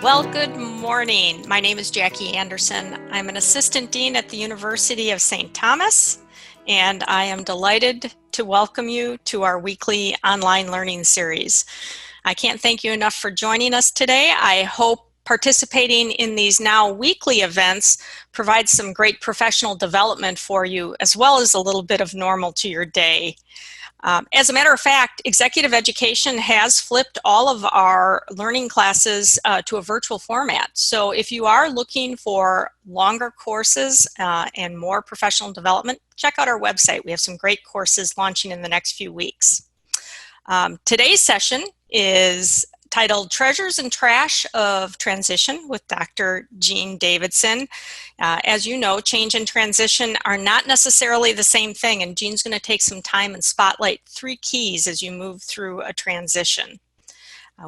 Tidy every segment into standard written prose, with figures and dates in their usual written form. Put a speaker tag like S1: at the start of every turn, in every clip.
S1: Well, good morning. My name is Jackie Anderson. I'm an assistant dean at the University of St. Thomas, and I am delighted to welcome you to our weekly online learning series. I can't thank you enough for joining us today. I hope participating in these now weekly events provides some great professional development for you, as well as a little bit of normal to your day. As a matter of fact, executive education has flipped all of our learning classes to a virtual format. So if you are looking for longer courses and more professional development, check out our website. We have some great courses launching in the next few weeks. Today's session is titled Treasures and Trash of Transition with Dr. Jean Davidson. As you know, change and transition are not necessarily the same thing, and Jean's going to take some time and spotlight 3 keys as you move through a transition.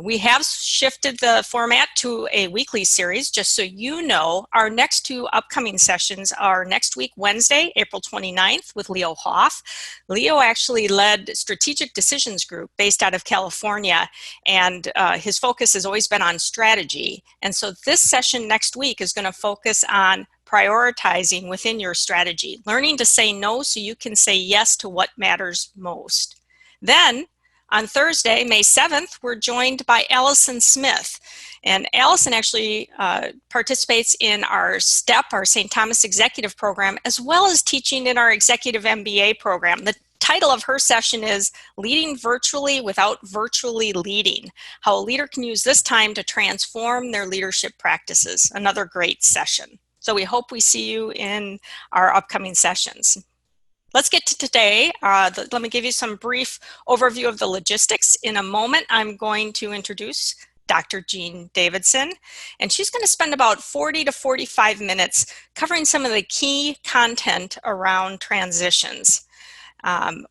S1: We have shifted the format to a weekly series, just so you know. Our next 2 upcoming sessions are next week, Wednesday, April 29th, with Leo Hoff. Leo actually led Strategic Decisions Group based out of California, and his focus has always been on strategy. And so this session next week is going to focus on prioritizing within your strategy, learning to say no so you can say yes to what matters most. Then, on Thursday, May 7th, we're joined by Allison Smith. And Allison actually participates in our STEP, our St. Thomas Executive Program, as well as teaching in our Executive MBA program. The title of her session is Leading Virtually Without Virtually Leading, How a Leader Can Use This Time to Transform Their Leadership Practices. Another great session. So we hope we see you in our upcoming sessions. Let's get to today. Let me give you some brief overview of the logistics. In a moment, I'm going to introduce Dr. Jean Davidson, and she's going to spend about 40 to 45 minutes covering some of the key content around transitions,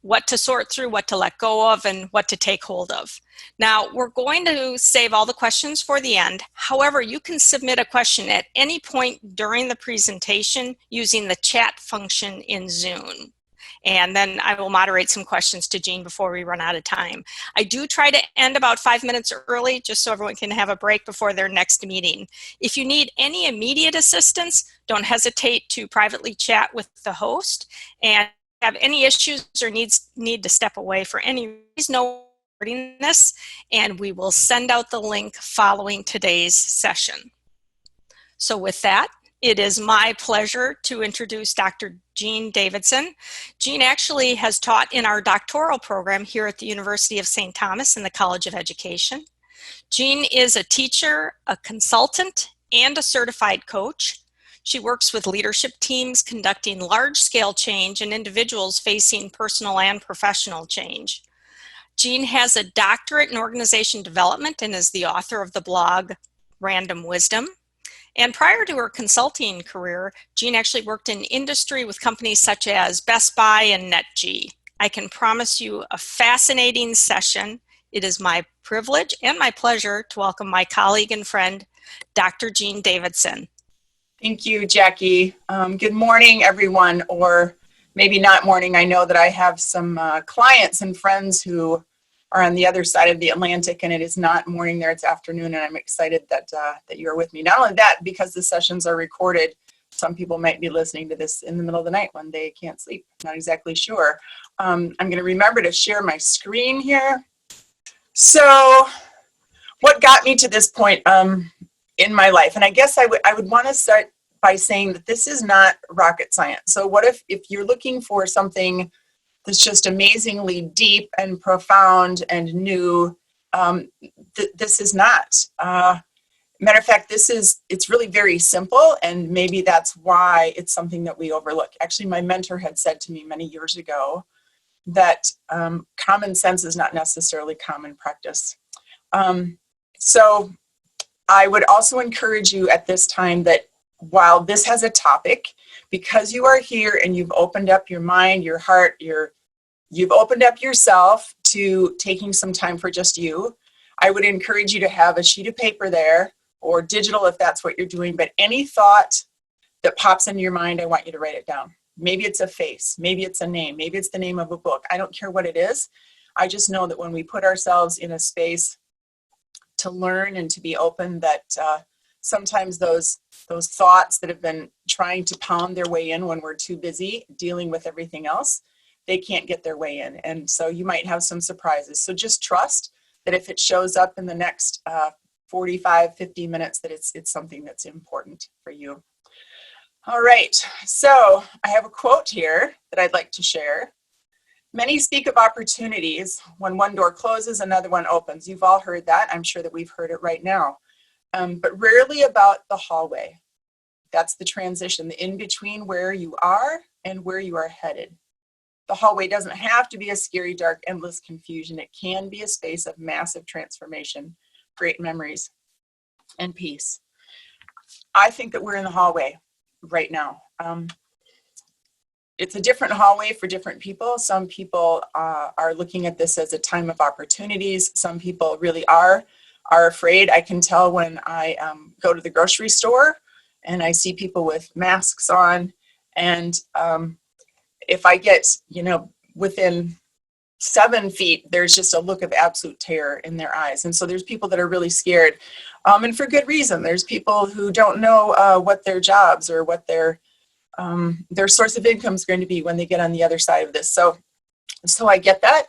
S1: what to sort through, what to let go of, and what to take hold of. Now, we're going to save all the questions for the end. However, you can submit a question at any point during the presentation using the chat function in Zoom. And then I will moderate some questions to Jean before we run out of time. I do try to end about 5 minutes early, just so everyone can have a break before their next meeting. If you need any immediate assistance, don't hesitate to privately chat with the host. And if you have any issues or need to step away for any reason, no recording this, and we will send out the link following today's session. So with that, it is my pleasure to introduce Dr. Jean Davidson. Jean actually has taught in our doctoral program here at the University of St. Thomas in the College of Education. Jean is a teacher, a consultant, and a certified coach. She works with leadership teams conducting large-scale change and individuals facing personal and professional change. Jean has a doctorate in organization development and is the author of the blog Random Wisdom. And prior to her consulting career, Jean actually worked in industry with companies such as Best Buy and NetG. I can promise you a fascinating session. It is my privilege and my pleasure to welcome my colleague and friend, Dr. Jean Davidson.
S2: Thank you, Jackie. Good morning, everyone, or maybe not morning. I know that I have some clients and friends who are on the other side of the Atlantic, and it is not morning there, it's afternoon, and I'm excited that you're with me. Not only that, because the sessions are recorded, some people might be listening to this in the middle of the night when they can't sleep. Not exactly sure. I'm going to remember to share my screen here. So what got me to this point in my life? And I guess I would want to start by saying that this is not rocket science. So what if you're looking for something that's just amazingly deep and profound and new, this is not. Matter of fact, it's really very simple, and maybe that's why it's something that we overlook. Actually, my mentor had said to me many years ago that common sense is not necessarily common practice. So I would also encourage you at this time that while this has a topic, because you are here and you've opened up your mind, your heart, you've opened up yourself to taking some time for just you, I would encourage you to have a sheet of paper there, or digital if that's what you're doing, but any thought that pops into your mind, I want you to write it down. Maybe it's a face, maybe it's a name, maybe it's the name of a book. I don't care what it is. I just know that when we put ourselves in a space to learn and to be open, that sometimes those thoughts that have been trying to pound their way in when we're too busy dealing with everything else, they can't get their way in. And so you might have some surprises. So just trust that if it shows up in the next 45, 50 minutes, that it's something that's important for you. All right, so I have a quote here that I'd like to share. Many speak of opportunities. When one door closes, another one opens. You've all heard that. I'm sure that we've heard it right now. But rarely about the hallway. That's the transition, the in-between where you are and where you are headed. The hallway doesn't have to be a scary, dark, endless confusion. It can be a space of massive transformation, great memories, and peace. I think that we're in the hallway right now. It's a different hallway for different people. Some people are looking at this as a time of opportunities. Some people really are afraid. I can tell when I go to the grocery store and I see people with masks on, and if I get, within 7 feet, there's just a look of absolute terror in their eyes. And so there's people that are really scared, and for good reason. There's people who don't know what their jobs or what their source of income is going to be when they get on the other side of this. So I get that.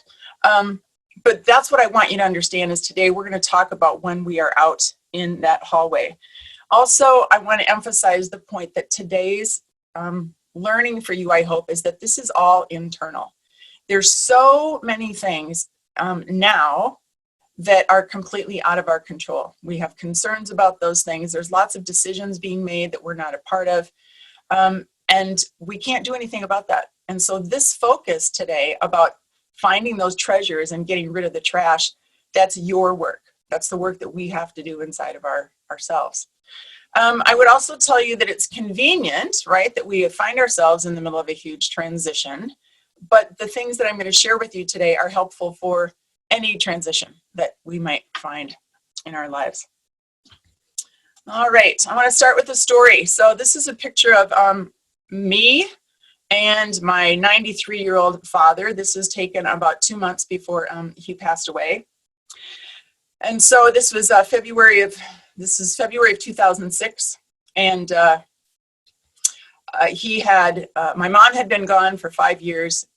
S2: But that's what I want you to understand is today we're going to talk about when we are out in that hallway. Also, I want to emphasize the point that today's learning for you, I hope, is that this is all internal. There's so many things now that are completely out of our control. We have concerns about those things. There's lots of decisions being made that we're not a part of. And we can't do anything about that. And so this focus today about finding those treasures and getting rid of the trash, that's your work. That's the work that we have to do inside of ourselves. I would also tell you that it's convenient, right, that we find ourselves in the middle of a huge transition. But the things that I'm going to share with you today are helpful for any transition that we might find in our lives. All right, I want to start with a story. So this is a picture of me and my 93-year-old father. This was taken about 2 months before he passed away. And so this was February of 2006. And my mom had been gone for 5 years.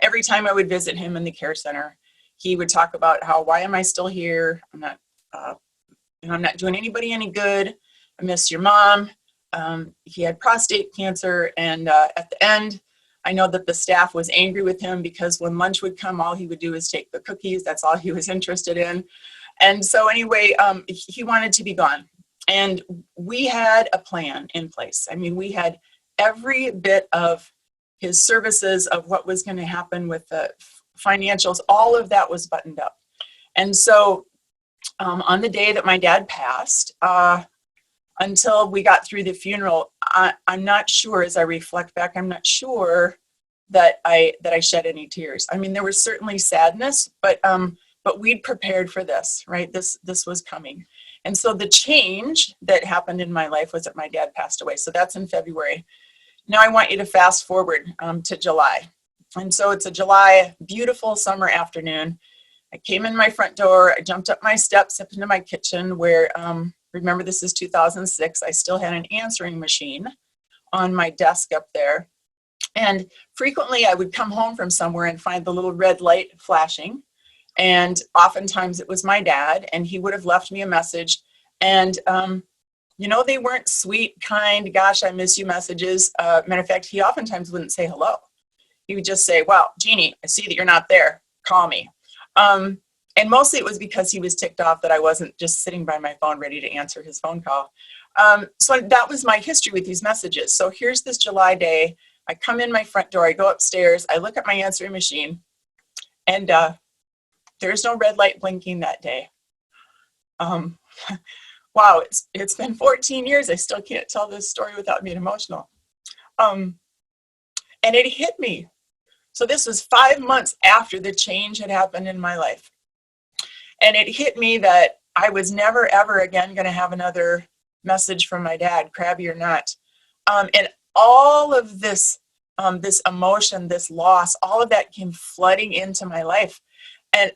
S2: Every time I would visit him in the care center, he would talk about why am I still here? I'm not doing anybody any good. I miss your mom. He had prostate cancer, and at the end, I know that the staff was angry with him because when lunch would come, all he would do is take the cookies. That's all he was interested in. And so anyway, he wanted to be gone. And we had a plan in place. I mean, we had every bit of his services, of what was going to happen with the financials, all of that was buttoned up. And so on the day that my dad passed, until we got through the funeral, I'm not sure, as I reflect back, I'm not sure that I shed any tears. I mean, there was certainly sadness, but we'd prepared for this, right? This was coming. And so the change that happened in my life was that my dad passed away. So that's in February. Now I want you to fast forward to July. And so it's a July, beautiful summer afternoon. I came in my front door, I jumped up my steps up into my kitchen where, remember this is 2006, I still had an answering machine on my desk up there. And frequently I would come home from somewhere and find the little red light flashing. And oftentimes it was my dad, and he would have left me a message. And, they weren't sweet, kind, gosh, I miss you messages. Matter of fact, he oftentimes wouldn't say hello. He would just say, well, Jeannie, I see that you're not there. Call me. And mostly it was because he was ticked off that I wasn't just sitting by my phone ready to answer his phone call. So that was my history with these messages. So here's this July day. I come in my front door, I go upstairs, I look at my answering machine, and there's no red light blinking that day. Wow, it's been 14 years. I still can't tell this story without being emotional. And it hit me. So this was 5 months after the change had happened in my life. And it hit me that I was never, ever again going to have another message from my dad, crabby or not. And all of this emotion, this loss, all of that came flooding into my life. And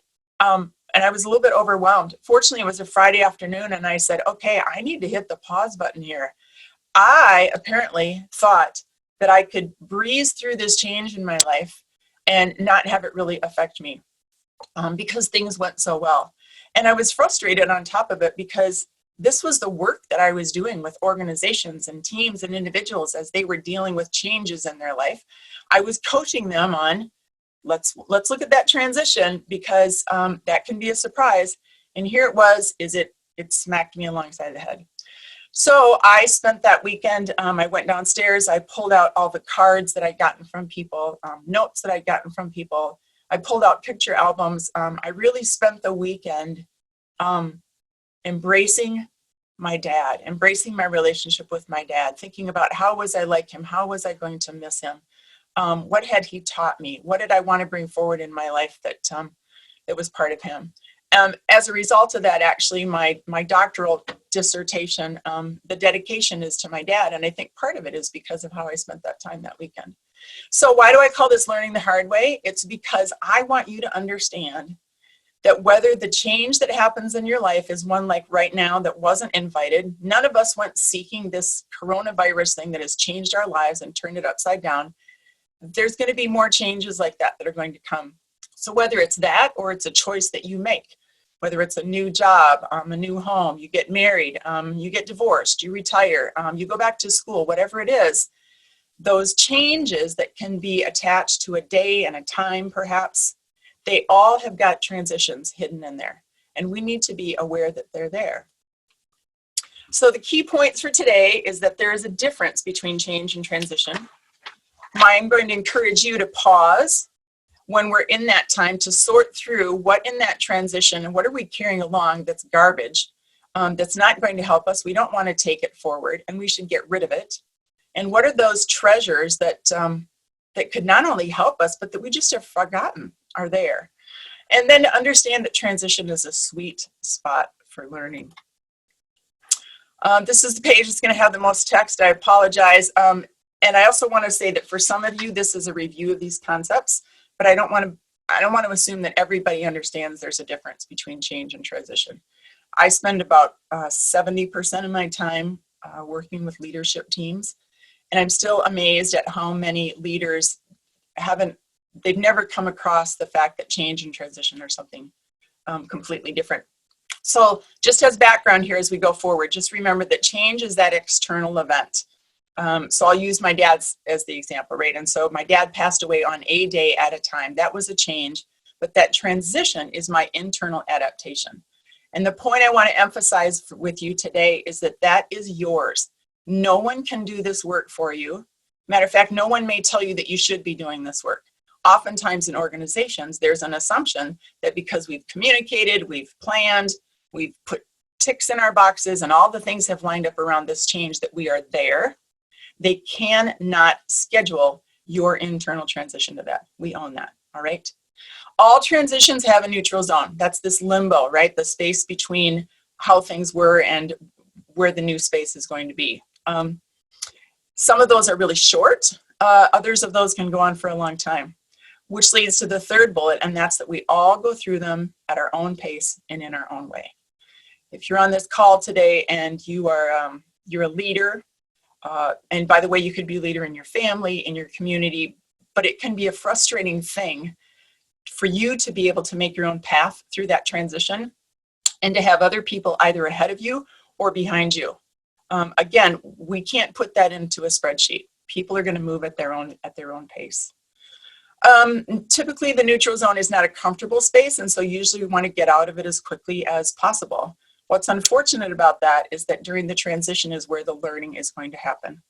S2: and I was a little bit overwhelmed. Fortunately, it was a Friday afternoon, and I said, okay, I need to hit the pause button here. I apparently thought that I could breeze through this change in my life and not have it really affect me because things went so well. And I was frustrated on top of it because this was the work that I was doing with organizations and teams and individuals as they were dealing with changes in their life. I was coaching them on, let's look at that transition because that can be a surprise. And here it was, it smacked me alongside the head. So I spent that weekend, I went downstairs, I pulled out all the cards that I'd gotten from people, notes that I'd gotten from people. I pulled out picture albums. I really spent the weekend embracing my dad, embracing my relationship with my dad, thinking about how was I like him? How was I going to miss him? What had he taught me? What did I want to bring forward in my life that was part of him? As a result of that, actually, my doctoral dissertation, the dedication is to my dad. And I think part of it is because of how I spent that time that weekend. So why do I call this learning the hard way? It's because I want you to understand that whether the change that happens in your life is one like right now that wasn't invited, none of us went seeking this coronavirus thing that has changed our lives and turned it upside down. There's going to be more changes like that that are going to come. So whether it's that or it's a choice that you make, whether it's a new job, a new home, you get married, you get divorced, you retire, you go back to school, whatever it is, those changes that can be attached to a day and a time perhaps, they all have got transitions hidden in there. And we need to be aware that they're there. So the key points for today is that there is a difference between change and transition. I'm going to encourage you to pause when we're in that time to sort through what in that transition and what are we carrying along that's garbage, that's not going to help us. We don't want to take it forward and we should get rid of it. And what are those treasures that could not only help us, but that we just have forgotten are there. And then to understand that transition is a sweet spot for learning. This is the page that's going to have the most text. I apologize. And I also want to say that for some of you, this is a review of these concepts, but I don't want to assume that everybody understands there's a difference between change and transition. I spend about 70% of my time working with leadership teams, and I'm still amazed at how many leaders they've never come across the fact that change and transition are something completely different. So just as background here as we go forward, just remember that change is that external event. So I'll use my dad's as the example, right? And so my dad passed away on a day at a time. That was a change, but that transition is my internal adaptation. And the point I want to emphasize with you today is that that is yours. No one can do this work for you. Matter of fact, no one may tell you that you should be doing this work. Oftentimes in organizations, there's an assumption that because we've communicated, we've planned, we've put ticks in our boxes, and all the things have lined up around this change that we are there. They cannot schedule your internal transition to that. We own that, all right? All transitions have a neutral zone. That's this limbo, right? The space between how things were and where the new space is going to be. Some of those are really short. Others of those can go on for a long time, which leads to the third bullet, and that's that we all go through them at our own pace and in our own way. If you're on this call today and you're a leader, and by the way, you could be a leader in your family, in your community, but it can be a frustrating thing for you to be able to make your own path through that transition and to have other people either ahead of you or behind you. Again, we can't put that into a spreadsheet. People are going to move at their own pace. Typically, the neutral zone is not a comfortable space, and so usually we want to get out of it as quickly as possible. What's unfortunate about that is that during the transition is where the learning is going to happen.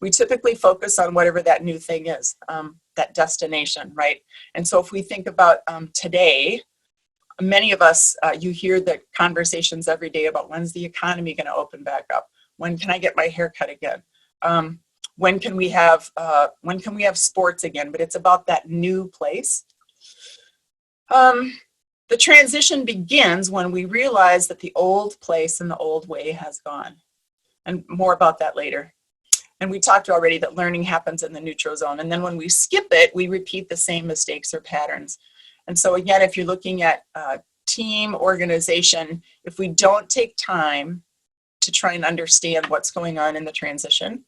S2: We typically focus on whatever that new thing is, that destination, right? And so if we think about today, many of us, you hear the conversations every day about when's the economy going to open back up? When can I get my hair cut again? When can we have sports again? But it's about that new place. The transition begins when we realize that the old place and the old way has gone. And more about that later. And we talked already that learning happens in the neutral zone. And then when we skip it, we repeat the same mistakes or patterns. And so again, if you're looking at team, organization, if we don't take time to try and understand what's going on in the transition,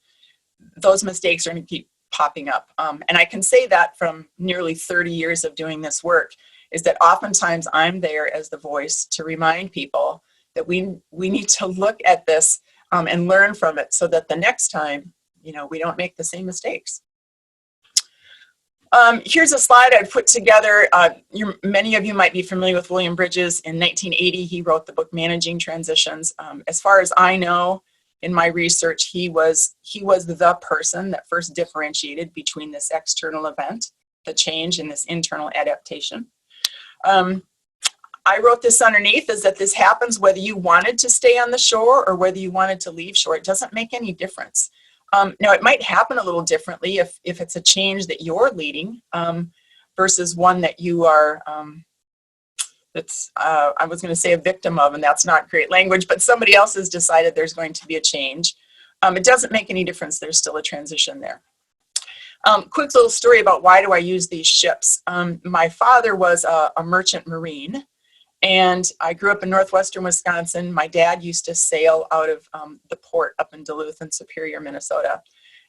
S2: those mistakes are going to keep popping up. And I can say that from nearly 30 years of doing this work, is that oftentimes I'm there as the voice to remind people that we need to look at this and learn from it so that the next time, we don't make the same mistakes. Here's a slide I've put together. Many of you might be familiar with William Bridges. In 1980, he wrote the book Managing Transitions. As far as I know, in my research, he was the person that first differentiated between this external event, the change, and this internal adaptation. I wrote this underneath is that this happens whether you wanted to stay on the shore or whether you wanted to leave shore. It doesn't make any difference. Now, it might happen a little differently if it's a change that you're leading versus one that you are, I was going to say a victim of, and that's not great language, but somebody else has decided there's going to be a change. It doesn't make any difference. There's still a transition there. Quick little story about why do I use these ships. My father was a merchant marine, and I grew up in northwestern Wisconsin. My dad used to sail out of the port up in Duluth and Superior, Minnesota.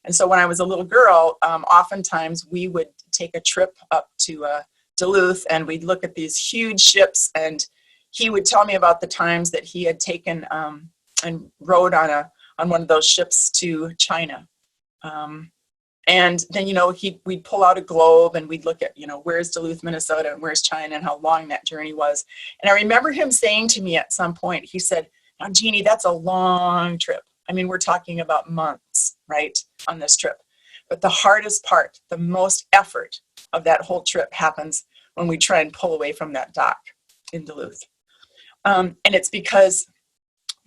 S2: And so when I was a little girl, oftentimes we would take a trip up to Duluth, and we'd look at these huge ships, and he would tell me about the times that he had taken and rowed on one of those ships to China. And then, we'd pull out a globe and we'd look at, where's Duluth, Minnesota, and where's China, and how long that journey was. And I remember him saying to me at some point, he said, "Now, Jeannie, that's a long trip. I mean, we're talking about months, right, on this trip. But the hardest part, the most effort of that whole trip happens when we try and pull away from that dock in Duluth." And it's because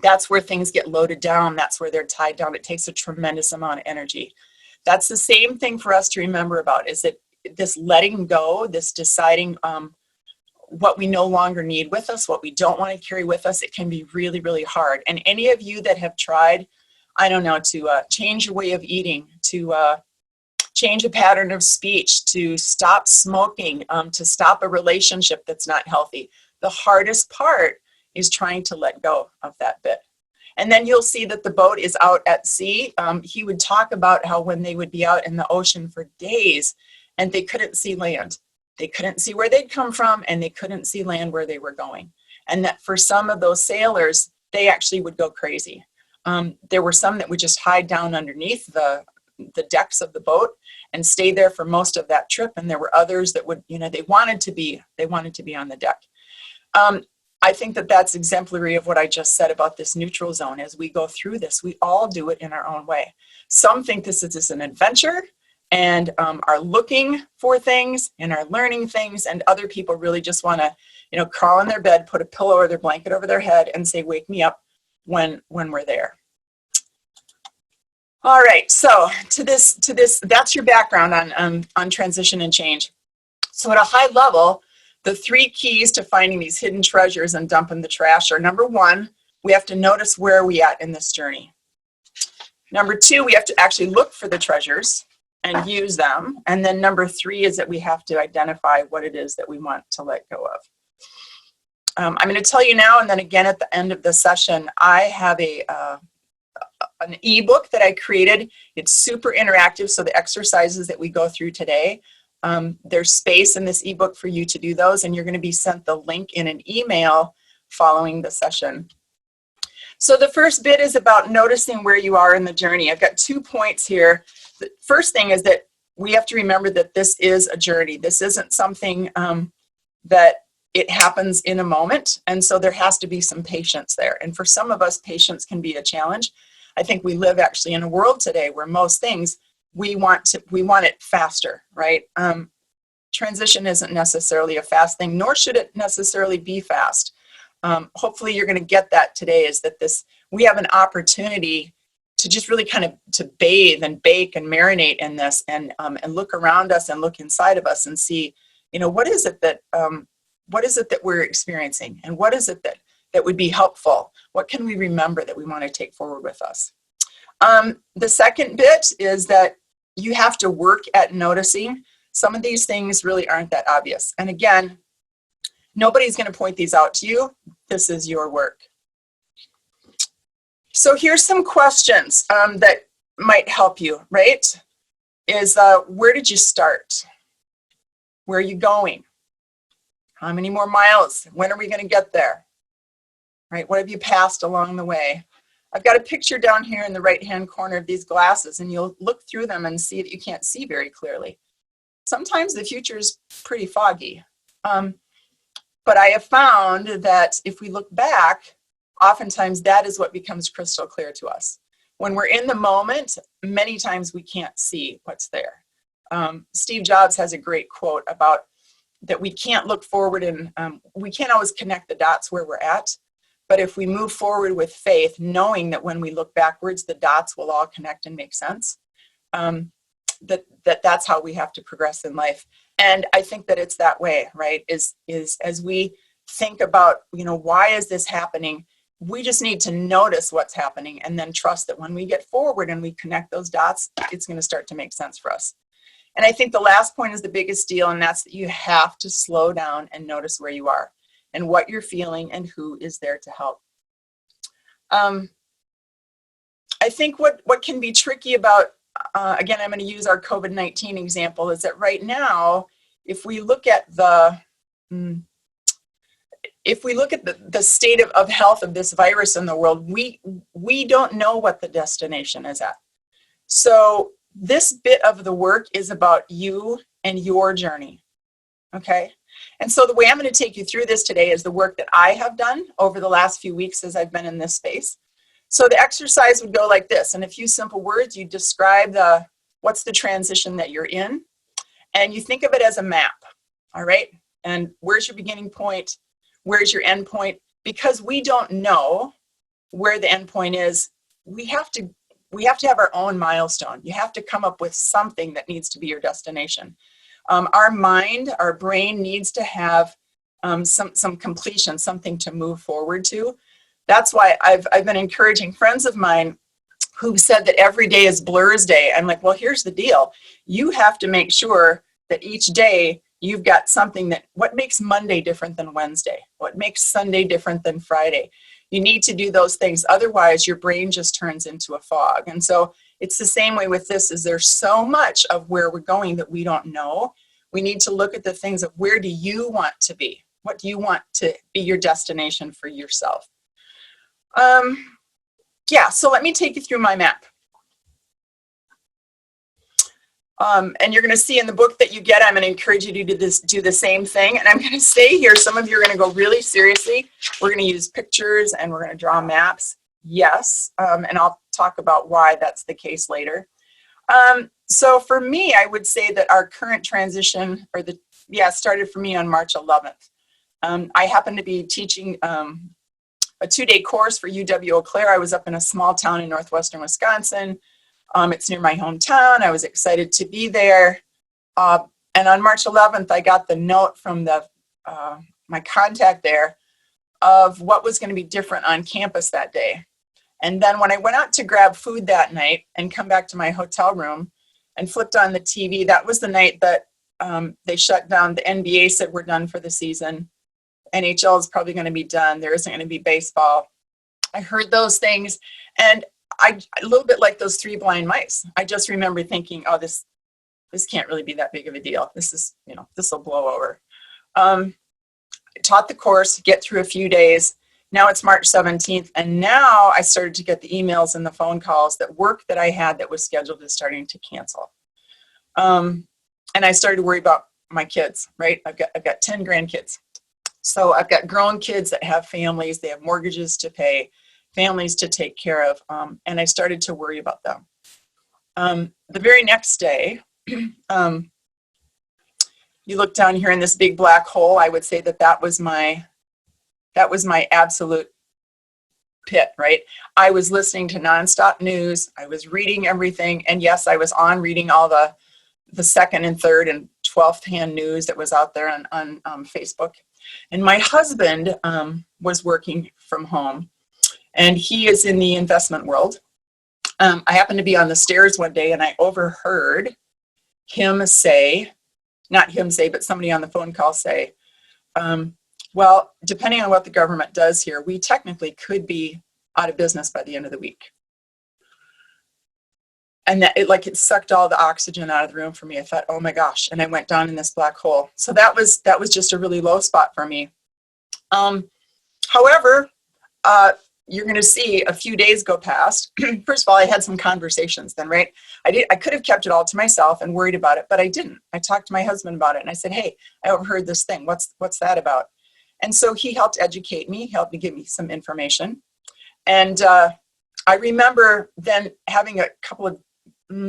S2: that's where things get loaded down. That's where they're tied down. It takes a tremendous amount of energy. That's the same thing for us to remember about, is that this letting go, this deciding what we no longer need with us, what we don't want to carry with us, it can be really, really hard. And any of you that have tried, I don't know, to change your way of eating, to change a pattern of speech, to stop smoking, to stop a relationship that's not healthy, the hardest part is trying to let go of that bit. And then you'll see that the boat is out at sea. He would talk about how when they would be out in the ocean for days and they couldn't see land. They couldn't see where they'd come from, and they couldn't see land where they were going. And that for some of those sailors, they actually would go crazy. There were some that would just hide down underneath the decks of the boat and stay there for most of that trip. And there were others that would, they wanted to be on the deck. I think that that's exemplary of what I just said about this neutral zone. As we go through this, we all do it in our own way. Some think this is an adventure and are looking for things and are learning things, and other people really just want to, crawl in their bed, put a pillow or their blanket over their head and say, "Wake me up when we're there." All right, so to this, that's your background on transition and change. So at a high level, the 3 keys to finding these hidden treasures and dumping the trash are: number 1, we have to notice where are we at in this journey. Number 2, we have to actually look for the treasures and use them. And then number 3 is that we have to identify what it is that we want to let go of. I'm going to tell you now, and then again at the end of the session, I have an ebook that I created. It's super interactive, so the exercises that we go through today, there's space in this ebook for you to do those, and you're going to be sent the link in an email following the session. So the first bit is about noticing where you are in the journey. I've got 2 points here. The first thing is that we have to remember that this is a journey. This isn't something that it happens in a moment, and so there has to be some patience there. And for some of us, patience can be a challenge. I think we live actually in a world today where most things we want it faster, right? Transition isn't necessarily a fast thing, nor should it necessarily be fast. Hopefully you're going to get that today, is that we have an opportunity to just really kind of to bathe and bake and marinate in this, and look around us and look inside of us and see, what is it that we're experiencing, and what is it that would be helpful? What can we remember that we want to take forward with us? The second bit is that you have to work at noticing. Some of these things really aren't that obvious. And again, Nobody's going to point these out to you. This is your work. So here's some questions that might help you, right? Is where did you start? Where are you going? How many more miles? When are we going to get there? Right? What have you passed along the way? I've got a picture down here in the right-hand corner of these glasses, and you'll look through them and see that you can't see very clearly. Sometimes the future is pretty foggy. But I have found that if we look back, oftentimes that is what becomes crystal clear to us. When we're in the moment, many times we can't see what's there. Steve Jobs has a great quote about that we can't look forward and we can't always connect the dots where we're at. But if we move forward with faith, knowing that when we look backwards, the dots will all connect and make sense, that's how we have to progress in life. And I think that it's that way, right? Is as we think about, why is this happening? We just need to notice what's happening and then trust that when we get forward and we connect those dots, it's going to start to make sense for us. And I think the last point is the biggest deal, and that's that you have to slow down and notice where you are and what you're feeling and who is there to help. I think what can be tricky about, again, I'm going to use our COVID-19 example, is that right now, if we look at the state of health of this virus in the world, we don't know what the destination is at. So this bit of the work is about you and your journey, okay? And so the way I'm going to take you through this today is the work that I have done over the last few weeks as I've been in this space. So the exercise would go like this. In a few simple words, you describe what's the transition that you're in, and you think of it as a map, all right? And where's your beginning point? Where's your end point? Because we don't know where the end point is, we have to have our own milestone. You have to come up with something that needs to be your destination. Our mind, our brain needs to have some completion, something to move forward to. That's why I've been encouraging friends of mine who've said that every day is Blur's day. I'm like, well, here's the deal. You have to make sure that each day you've got something what makes Monday different than Wednesday? What makes Sunday different than Friday? You need to do those things. Otherwise, your brain just turns into a fog. And so it's the same way with this, is there's so much of where we're going that we don't know. We need to look at the things of where do you want to be? What do you want to be your destination for yourself? So let me take you through my map. And you're going to see in the book that you get, I'm going to encourage you to do the same thing. And I'm going to say here, some of you are going to go really seriously. We're going to use pictures and we're going to draw maps. Yes. And I'll talk about why that's the case later. So for me, I would say that our current transition started for me on March 11th. I happened to be teaching a 2-day course for UW Eau Claire. I was up in a small town in northwestern Wisconsin. It's near my hometown. I was excited to be there. And on March 11th, I got the note from my contact there of what was going to be different on campus that day. And then when I went out to grab food that night and come back to my hotel room and flipped on the TV, that was the night that they shut down. The NBA said we're done for the season. NHL is probably going to be done. There isn't going to be baseball. I heard those things, and a little bit like those 3 blind mice. I just remember thinking, oh, this can't really be that big of a deal. This is, this will blow over. I taught the course, get through a few days. Now it's March 17th, and now I started to get the emails and the phone calls that work that I had that was scheduled is starting to cancel. And I started to worry about my kids, right? I've got 10 grandkids. So I've got grown kids that have families, they have mortgages to pay, families to take care of, and I started to worry about them. The very next day, you look down here in this big black hole, I would say that was my absolute pit, right? I was listening to nonstop news, I was reading everything, and yes, I was reading all the second and third and 12th hand news that was out there on Facebook. And my husband was working from home, and he is in the investment world. I happened to be on the stairs one day, and I overheard him say, not him say, but somebody on the phone call say, Well, depending on what the government does here, we technically could be out of business by the end of the week. And that it sucked all the oxygen out of the room for me. I thought, oh my gosh, and I went down in this black hole. So that was just a really low spot for me. However, you're going to see a few days go past. First of all, I had some conversations then, right? I could have kept it all to myself and worried about it, but I didn't. I talked to my husband about it, and I said, hey, I overheard this thing. What's that about? And so he helped educate me, helped me give me some information. And I remember then having a couple of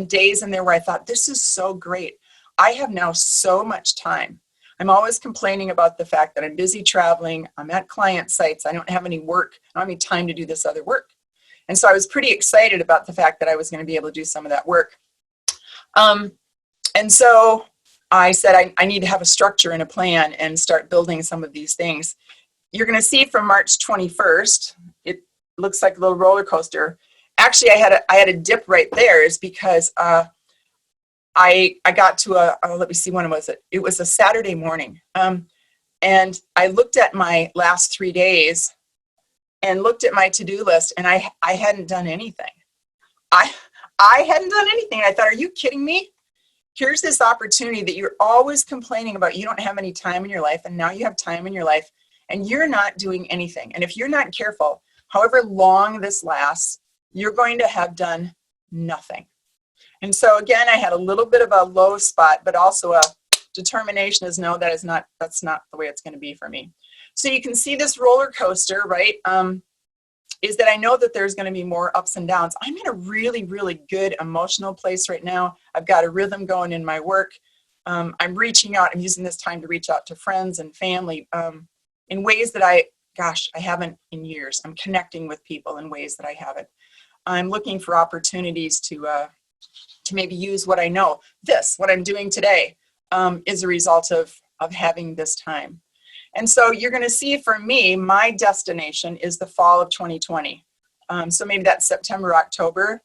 S2: days in there where I thought, this is so great. I have now so much time. I'm always complaining about the fact that I'm busy traveling. I'm at client sites. I don't have any work. I don't have any time to do this other work. And so I was pretty excited about the fact that I was going to be able to do some of that work. And so I said, I need to have a structure and a plan and start building some of these things. You're going to see from March 21st, it looks like a little roller coaster. Actually, I had a dip right there is because I got to let me see, when was it? It was a Saturday morning. And I looked at my last 3 days and looked at my to-do list, and I hadn't done anything. I hadn't done anything. I thought, are you kidding me? Here's this opportunity that you're always complaining about. You don't have any time in your life, and now you have time in your life, and you're not doing anything. And if you're not careful, however long this lasts, you're going to have done nothing. And so again, I had a little bit of a low spot, but also a determination is no, that's not the way it's going to be for me. So you can see this roller coaster, right? Is that I know that there's going to be more ups and downs. I'm in a really, really good emotional place right now. I've got a rhythm going in my work. I'm reaching out. I'm using this time to reach out to friends and family in ways that I haven't in years. I'm connecting with people in ways that I haven't. I'm looking for opportunities to maybe use what I know. What I'm doing today is a result of having this time. And so you're going to see for me, my destination is the fall of 2020. So maybe that's September, October.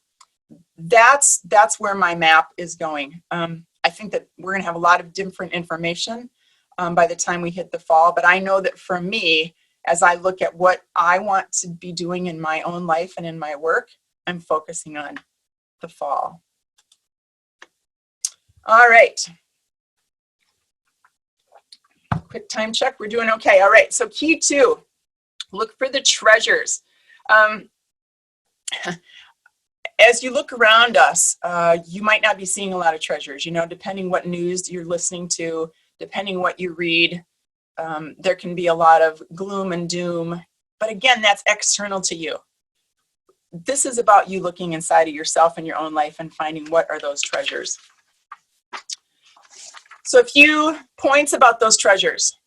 S2: That's where my map is going. I think that we're going to have a lot of different information by the time we hit the fall. But I know that for me, as I look at what I want to be doing in my own life and in my work, I'm focusing on the fall. All right. Quick time check. We're doing okay. All right. So key 2, look for the treasures. As you look around us, you might not be seeing a lot of treasures, depending what news you're listening to, depending what you read. There can be a lot of gloom and doom. But again, that's external to you. This is about you looking inside of yourself and your own life and finding what are those treasures. So a few points about those treasures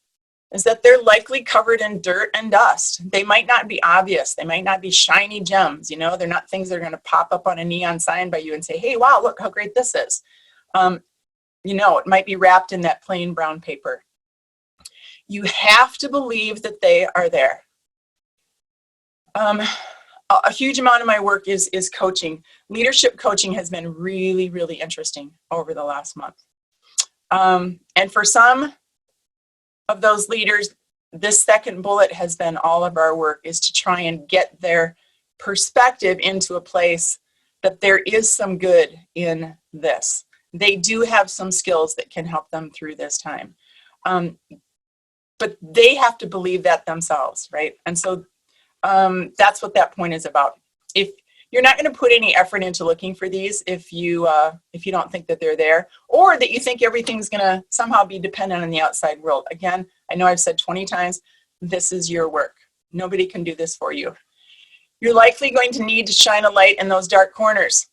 S2: is that they're likely covered in dirt and dust. They might not be obvious. They might not be shiny gems. They're not things that are going to pop up on a neon sign by you and say, hey, wow, look how great this is. It might be wrapped in that plain brown paper. You have to believe that they are there. A huge amount of my work is coaching. Leadership coaching has been really, really interesting over the last month. And for some of those leaders, this second bullet has been all of our work is to try and get their perspective into a place that there is some good in this. They do have some skills that can help them through this time. But they have to believe that themselves, right? And so that's what that point is about. If you're not going to put any effort into looking for these, if you don't think that they're there, or that you think everything's going to somehow be dependent on the outside world. Again, I know I've said 20 times, this is your work. Nobody can do this for you. You're likely going to need to shine a light in those dark corners.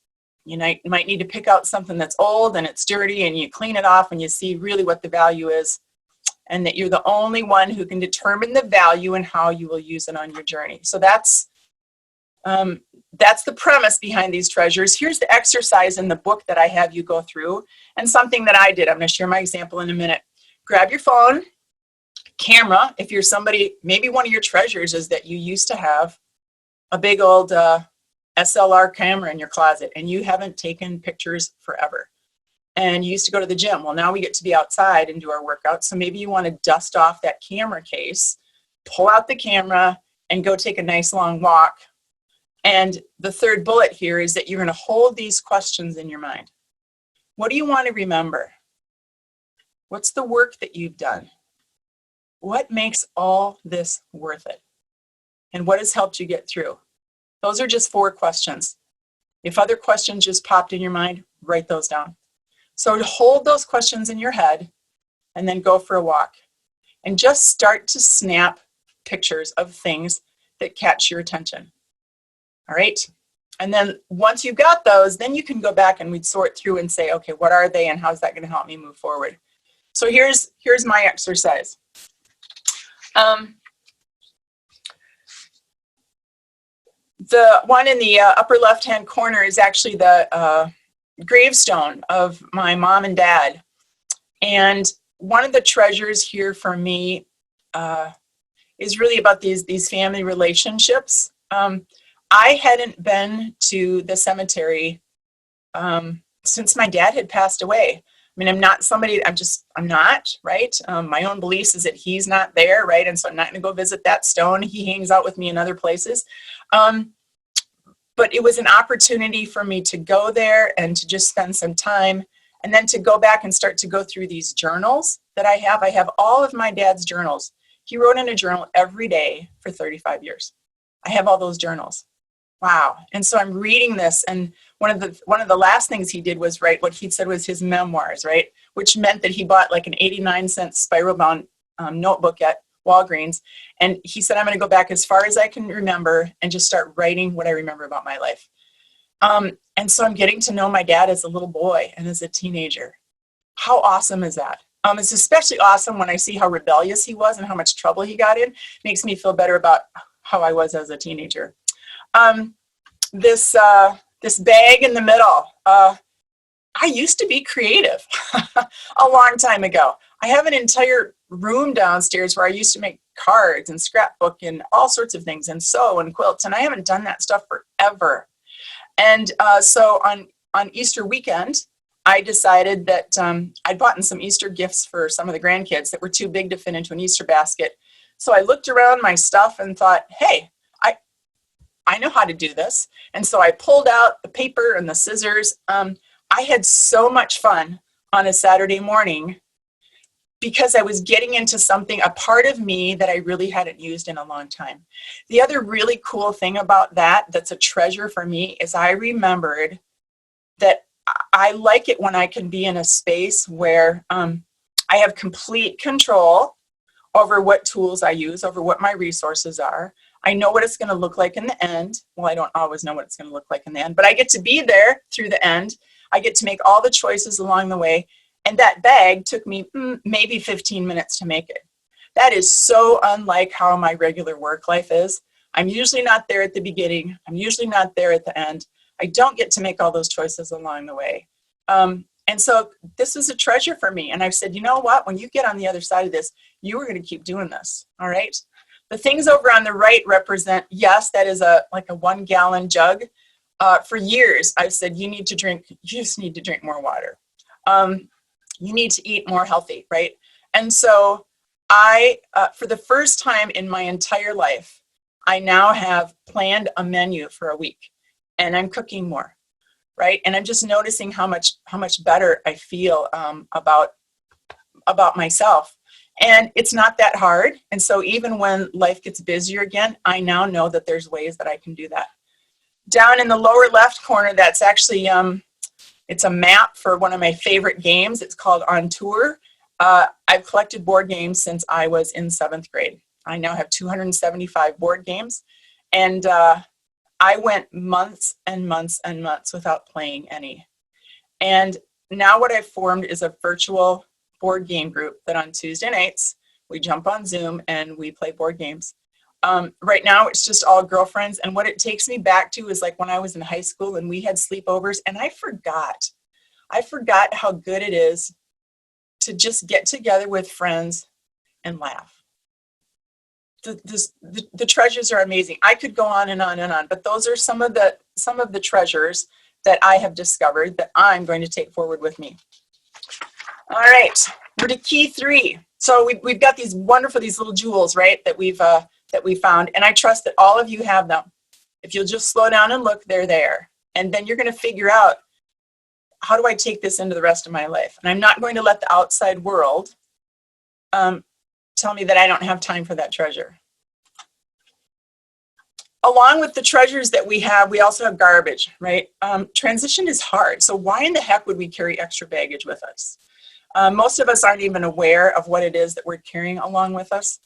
S2: You might need to pick out something that's old and it's dirty, and you clean it off and you see really what the value is, and that you're the only one who can determine the value and how you will use it on your journey. So that's the premise behind these treasures. Here's the exercise in the book that I have you go through, and something that I did. I'm going to share my example in a minute. Grab your phone, camera. If you're somebody, maybe one of your treasures is that you used to have a big old SLR camera in your closet and you haven't taken pictures forever. And you used to go to the gym. Well, now we get to be outside and do our workouts. So maybe you want to dust off that camera case pull out the camera and go take a nice long walk. And the third bullet here is that you're going to hold these questions in your mind. What do you want to remember? What's the work that you've done? What makes all this worth it? And what has helped you get through? Those are just 4 questions. If other questions just popped in your mind, write those down. So hold those questions in your head and then go for a walk. And just start to snap pictures of things that catch your attention. All right? And then once you've got those, then you can go back and we'd sort through and say, okay, what are they and how's that going to help me move forward? So here's my exercise. The one in the upper left-hand corner is actually the gravestone of my mom and dad. And one of the treasures here for me is really about these family relationships. I hadn't been to the cemetery since my dad had passed away. I mean, I'm not somebody, I'm not, right? My own beliefs is that he's not there, right? And so I'm not gonna go visit that stone. He hangs out with me in other places. But it was an opportunity for me to go there and to just spend some time and then to go back and start to go through these journals that I have. I have all of my dad's journals. He wrote in a journal every day for 35 years. I have all those journals. Wow. And so I'm reading this, and one of the last things he did was write what he said was his memoirs, right? Which meant that he bought like an 89-cent spiral bound notebook at Walgreens. And he said, I'm going to go back as far as I can remember and just start writing what I remember about my life. And so I'm getting to know my dad as a little boy and as a teenager. How awesome is that? It's especially awesome when I see how rebellious he was and how much trouble he got in. Makes me feel better about how I was as a teenager. This bag in the middle, I used to be creative a long time ago. I have an entire room downstairs where I used to make cards and scrapbook and all sorts of things and sew and quilts, and I haven't done that stuff forever. And so on Easter weekend, I decided that I'd bought some Easter gifts for some of the grandkids that were too big to fit into an Easter basket. So I looked around my stuff and thought, hey, I know how to do this. And so I pulled out the paper and the scissors. I had so much fun on a Saturday morning because I was getting into something, a part of me that I really hadn't used in a long time. The other really cool thing about that's a treasure for me is I remembered that I like it when I can be in a space where I have complete control over what tools I use, over what my resources are. I know what it's going to look like in the end. Well, I don't always know what it's going to look like in the end, but I get to be there through the end. I get to make all the choices along the way. And that bag took me maybe 15 minutes to make it. That is so unlike how my regular work life is. I'm usually not there at the beginning. I'm usually not there at the end. I don't get to make all those choices along the way. And so this is a treasure for me. And I've said, you know what? When you get on the other side of this, you are going to keep doing this. All right. The things over on the right represent, yes, that is like a 1-gallon jug. For years, I've said, you just need to drink more water. You need to eat more healthy, right? And so I, for the first time in my entire life, I now have planned a menu for a week, and I'm cooking more, right? And I'm just noticing how much better I feel about myself. And it's not that hard. And so even when life gets busier again, I now know that there's ways that I can do that. Down in the lower left corner, that's actually, it's a map for one of my favorite games. It's called On Tour. I've collected board games since I was in 7th grade. I now have 275 board games. And I went months and months and months without playing any. And now what I've formed is a virtual board game group that on Tuesday nights, we jump on Zoom and we play board games. Right now, it's just all girlfriends. And what it takes me back to is like when I was in high school and we had sleepovers, and I forgot how good it is to just get together with friends and laugh. The treasures are amazing. I could go on and on and on, but those are some of the treasures that I have discovered that I'm going to take forward with me. All right, we're to key 3. So we've got these wonderful, these little jewels, right, that we found, and I trust that all of you have them. If you'll just slow down and look, they're there. And then you're going to figure out, how do I take this into the rest of my life? And I'm not going to let the outside world tell me that I don't have time for that treasure. Along with the treasures that we have, we also have garbage, right? Transition is hard. So why in the heck would we carry extra baggage with us? Most of us aren't even aware of what it is that we're carrying along with us.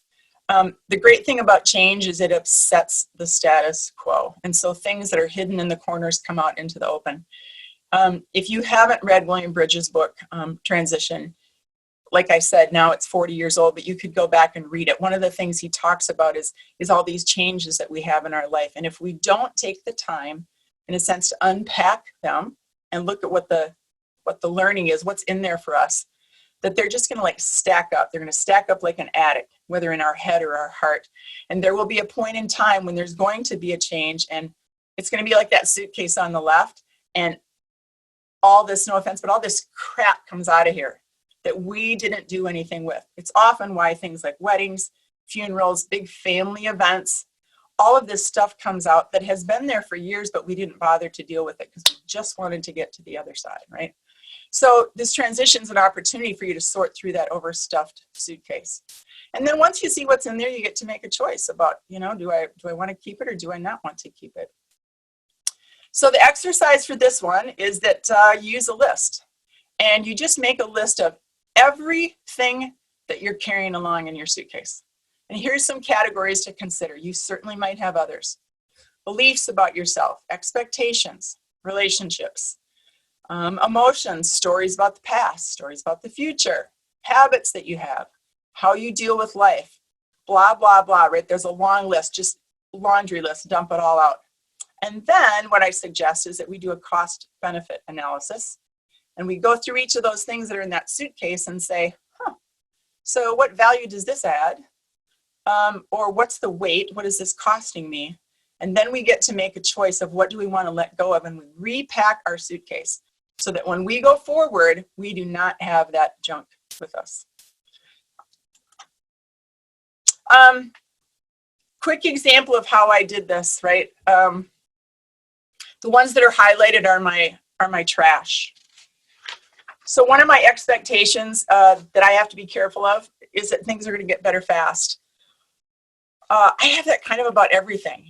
S2: The great thing about change is it upsets the status quo. And so things that are hidden in the corners come out into the open. If you haven't read William Bridges' book, Transition, like I said, now it's 40 years old, but you could go back and read it. One of the things he talks about is all these changes that we have in our life. And if we don't take the time, in a sense, to unpack them and look at what the learning is, what's in there for us, that they're just going to like stack up. They're going to stack up like an attic, whether in our head or our heart. And there will be a point in time when there's going to be a change, and it's going to be like that suitcase on the left, and all this, no offense, but all this crap comes out of here that we didn't do anything with. It's often why things like weddings, funerals, big family events, all of this stuff comes out that has been there for years, but we didn't bother to deal with it because we just wanted to get to the other side, right? So this transition is an opportunity for you to sort through that overstuffed suitcase. And then once you see what's in there, you get to make a choice about, do I want to keep it or do I not want to keep it? So the exercise for this one is that you use a list, and you just make a list of everything that you're carrying along in your suitcase. And here's some categories to consider. You certainly might have others. Beliefs about yourself, expectations, relationships, emotions, stories about the past, stories about the future, habits that you have, how you deal with life, blah, blah, blah, right? There's a long list, just laundry list, dump it all out. And then what I suggest is that we do a cost-benefit analysis, and we go through each of those things that are in that suitcase and say, so what value does this add? Or what's the weight? What is this costing me? And then we get to make a choice of what do we want to let go of, and we repack our suitcase so that when we go forward, we do not have that junk with us. Quick example of how I did this, right? The ones that are highlighted are my trash. So one of my expectations that I have to be careful of is that things are going to get better fast. I have that kind of about everything.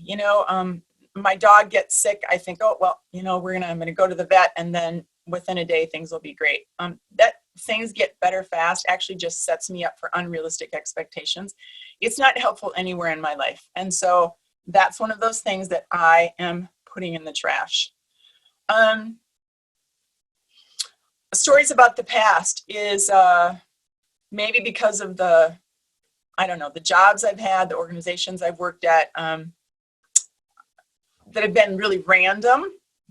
S2: My dog gets sick. I think, oh, well, I'm going to go to the vet, and then within a day, things will be great. That things get better fast actually just sets me up for unrealistic expectations. It's not helpful anywhere in my life. And so that's one of those things that I am putting in the trash. Stories about the past is maybe because of the jobs I've had, the organizations I've worked at that have been really random,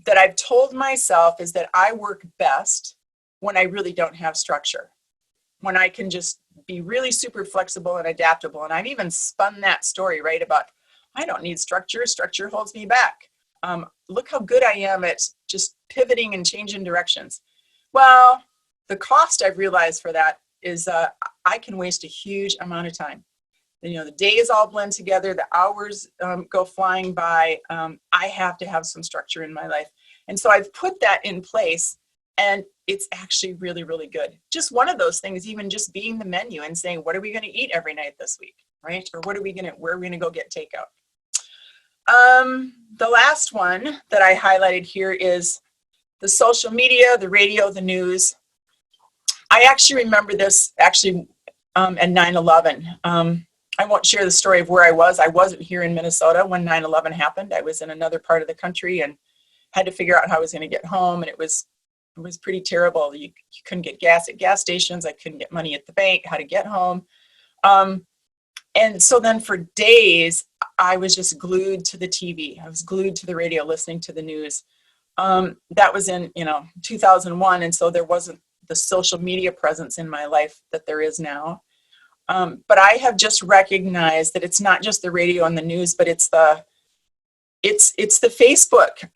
S2: that I've told myself is that I work best when I really don't have structure, when I can just be really super flexible and adaptable. And I've even spun that story, right, about I don't need structure. Structure holds me back. Look how good I am at just pivoting and changing directions. Well, the cost I've realized for that is I can waste a huge amount of time. The days all blend together, the hours go flying by. I have to have some structure in my life. And so I've put that in place, and it's actually really, really good. Just one of those things, even just being the menu and saying, what are we going to eat every night this week, right? Or where are we going to go get takeout? The last one that I highlighted here is the social media, the radio, the news. I actually remember this at 9/11. I won't share the story of where I was. I wasn't here in Minnesota when 9/11 happened. I was in another part of the country and had to figure out how I was going to get home. And it was pretty terrible. You couldn't get gas at gas stations. I couldn't get money at the bank, how to get home. And so then for days, I was just glued to the TV. I was glued to the radio, listening to the news. That was in, 2001. And so there wasn't the social media presence in my life that there is now. But I have just recognized that it's not just the radio and the news, but it's the Facebook.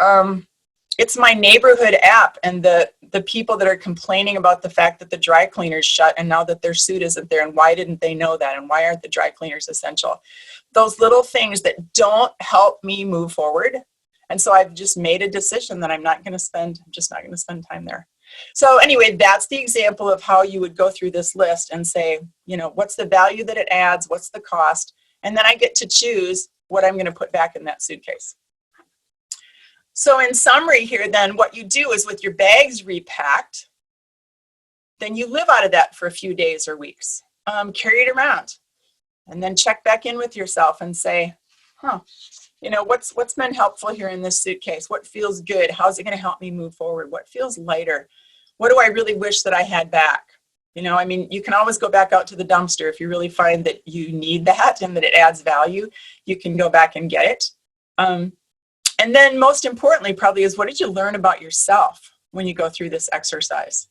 S2: It's my neighborhood app, and the people that are complaining about the fact that the dry cleaner's shut and now that their suit isn't there, and why didn't they know that, and why aren't the dry cleaners essential? Those little things that don't help me move forward. And so I've just made a decision that I'm just not going to spend time there. So anyway, that's the example of how you would go through this list and say, what's the value that it adds? What's the cost? And then I get to choose what I'm going to put back in that suitcase. So in summary here, then what you do is with your bags repacked, then you live out of that for a few days or weeks. Carry it around and then check back in with yourself and say, what's been helpful here in this suitcase? What feels good? How's it going to help me move forward? What feels lighter? What do I really wish that I had back? You can always go back out to the dumpster if you really find that you need that and that it adds value. You can go back and get it. And then most importantly, probably, is what did you learn about yourself when you go through this exercise?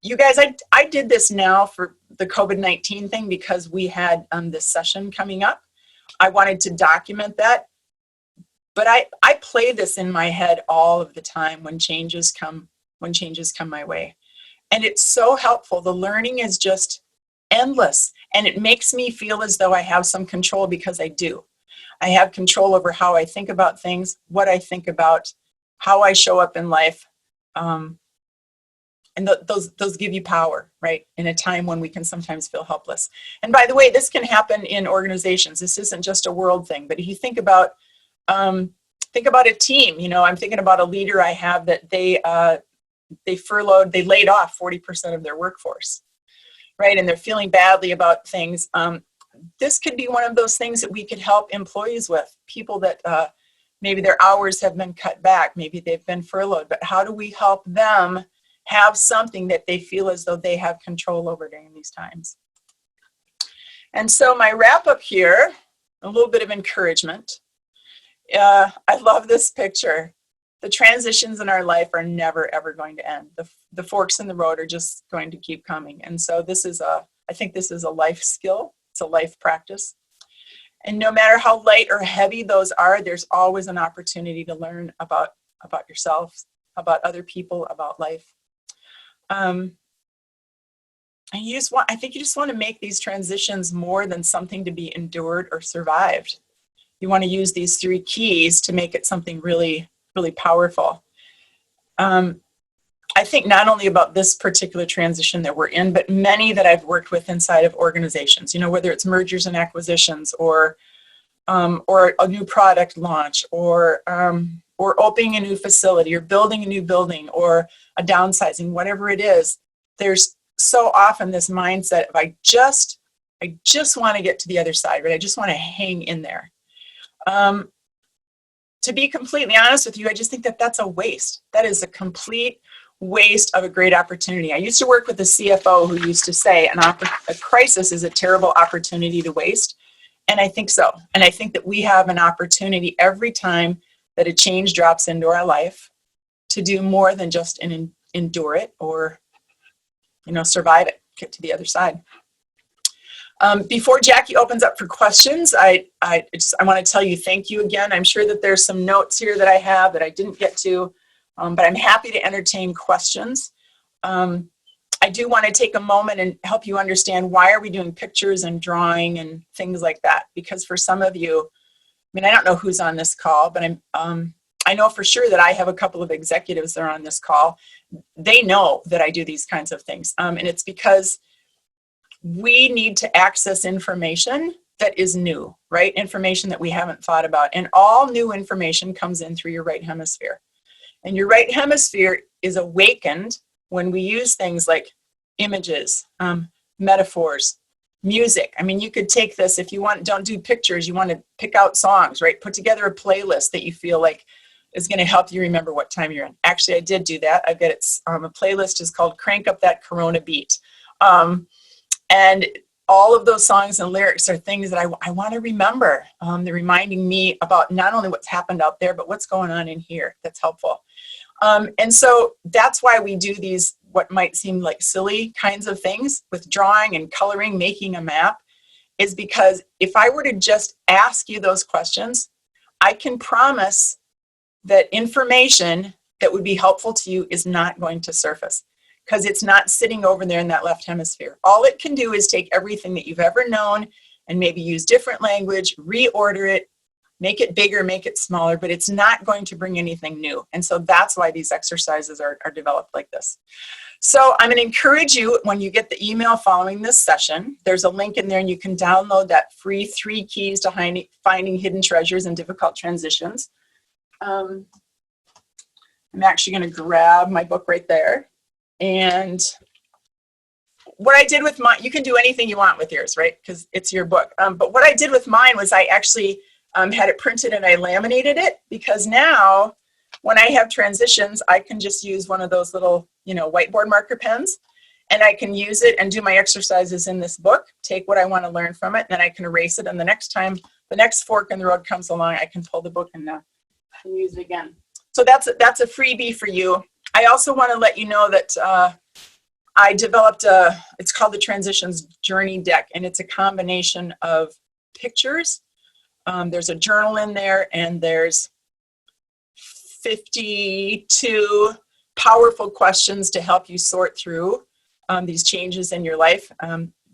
S2: You guys, I did this now for the COVID-19 thing because we had this session coming up. I wanted to document that. But I play this in my head all of the time when changes come my way. And it's so helpful. The learning is just endless. And it makes me feel as though I have some control, because I do. I have control over how I think about things, what I think about, how I show up in life. And those give you power, right? In a time when we can sometimes feel helpless. And by the way, this can happen in organizations. This isn't just a world thing. But if you think about a team, I'm thinking about a leader I have that they laid off 40% of their workforce, right? And they're feeling badly about things. This could be one of those things that we could help employees with, people that maybe their hours have been cut back, maybe they've been furloughed, but how do we help them have something that they feel as though they have control over during these times? And so my wrap up here, a little bit of encouragement. I love this picture. The transitions in our life are never, ever going to end. The forks in the road are just going to keep coming. And so I think this is a life skill. It's a life practice. And no matter how light or heavy those are, there's always an opportunity to learn about yourself, about other people, about life. And I think you just want to make these transitions more than something to be endured or survived. You want to use these 3 keys to make it something really, really powerful. I think not only about this particular transition that we're in, but many that I've worked with inside of organizations, whether it's mergers and acquisitions or a new product launch or opening a new facility or building a new building or a downsizing, whatever it is. There's so often this mindset of I just want to get to the other side, right? I just want to hang in there. To be completely honest with you, I just think that that's a waste. That is a complete waste of a great opportunity. I used to work with a CFO who used to say a crisis is a terrible opportunity to waste. And I think so. And I think that we have an opportunity every time that a change drops into our life to do more than just endure it or, survive it, get to the other side. Before Jackie opens up for questions, I want to tell you thank you again. I'm sure that there's some notes here that I have that I didn't get to. But I'm happy to entertain questions. I do want to take a moment and help you understand why are we doing pictures and drawing and things like that. Because for some of you, I don't know who's on this call, but I know for sure that I have a couple of executives that are on this call. They know that I do these kinds of things. And it's because we need to access information that is new, right? Information that we haven't thought about. And all new information comes in through your right hemisphere. And your right hemisphere is awakened when we use things like images, metaphors, music. You could take this, if you want, don't do pictures, you want to pick out songs, right? Put together a playlist that you feel like is going to help you remember what time you're in. Actually, I did do that. I've got it, a playlist is called Crank Up That Corona Beat. And all of those songs and lyrics are things that I want to remember. They're reminding me about not only what's happened out there, but what's going on in here that's helpful. And so that's why we do these, what might seem like silly kinds of things with drawing and coloring, making a map, is because if I were to just ask you those questions, I can promise that information that would be helpful to you is not going to surface because it's not sitting over there in that left hemisphere. All it can do is take everything that you've ever known and maybe use different language, reorder it, make it bigger, make it smaller, but it's not going to bring anything new. And so that's why these exercises are developed like this. So I'm going to encourage you, when you get the email following this session, there's a link in there and you can download that free 3 keys to finding hidden treasures in difficult transitions. I'm actually going to grab my book right there. And what I did with mine, you can do anything you want with yours, right? Because it's your book. But what I did with mine was I actually had it printed and I laminated it, because now when I have transitions, I can just use one of those little, whiteboard marker pens, and I can use it and do my exercises in this book, take what I want to learn from it, and then I can erase it. And the next time the next fork in the road comes along, I can pull the book and use it again. So that's a freebie for you. I also want to let you know that I developed it's called the Transitions Journey Deck, and it's a combination of pictures. There's a journal in there, and there's 52 powerful questions to help you sort through these changes in your life.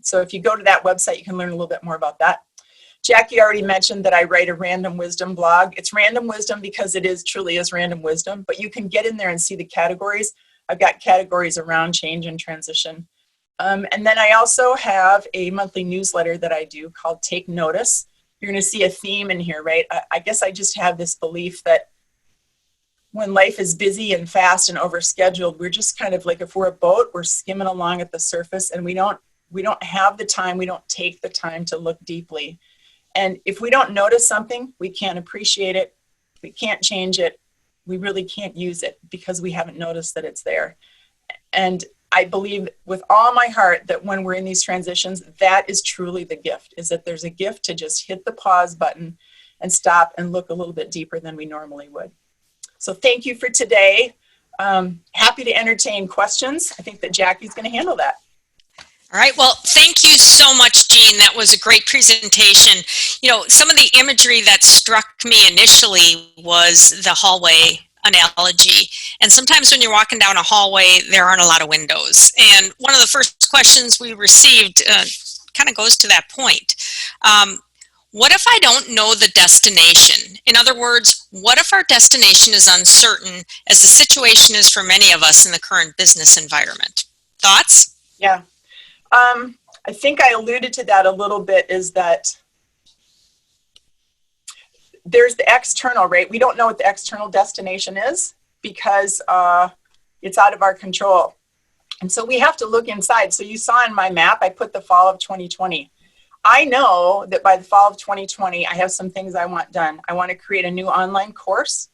S2: So if you go to that website, you can learn a little bit more about that. Jackie already mentioned that I write a random wisdom blog. It's random wisdom because it truly is random wisdom, but you can get in there and see the categories. I've got categories around change and transition. And then I also have a monthly newsletter that I do called Take Notice. You're going to see a theme in here, right? I guess I just have this belief that when life is busy and fast and overscheduled, we're just kind of like, if we're a boat, we're skimming along at the surface, and we don't have the time, we don't take the time to look deeply. And if we don't notice something, we can't appreciate it, we can't change it, we really can't use it because we haven't noticed that it's there. And I believe with all my heart that when we're in these transitions, that is truly the gift, is that there's a gift to just hit the pause button and stop and look a little bit deeper than we normally would. So thank you for today. Happy to entertain questions. I think that Jackie's going to handle that.
S1: All right. Well, thank you so much, Jean. That was a great presentation. Some of the imagery that struck me initially was the hallway analogy. And sometimes when you're walking down a hallway, there aren't a lot of windows. And one of the first questions we received kind of goes to that point. What if I don't know the destination? In other words, what if our destination is uncertain, as the situation is for many of us in the current business environment? Thoughts?
S2: Yeah. I think I alluded to that a little bit, is that there's the external, right? We don't know what the external destination is because it's out of our control. And so we have to look inside. So you saw in my map, I put the fall of 2020. I know that by the fall of 2020, I have some things I want done. I want to create a new online course.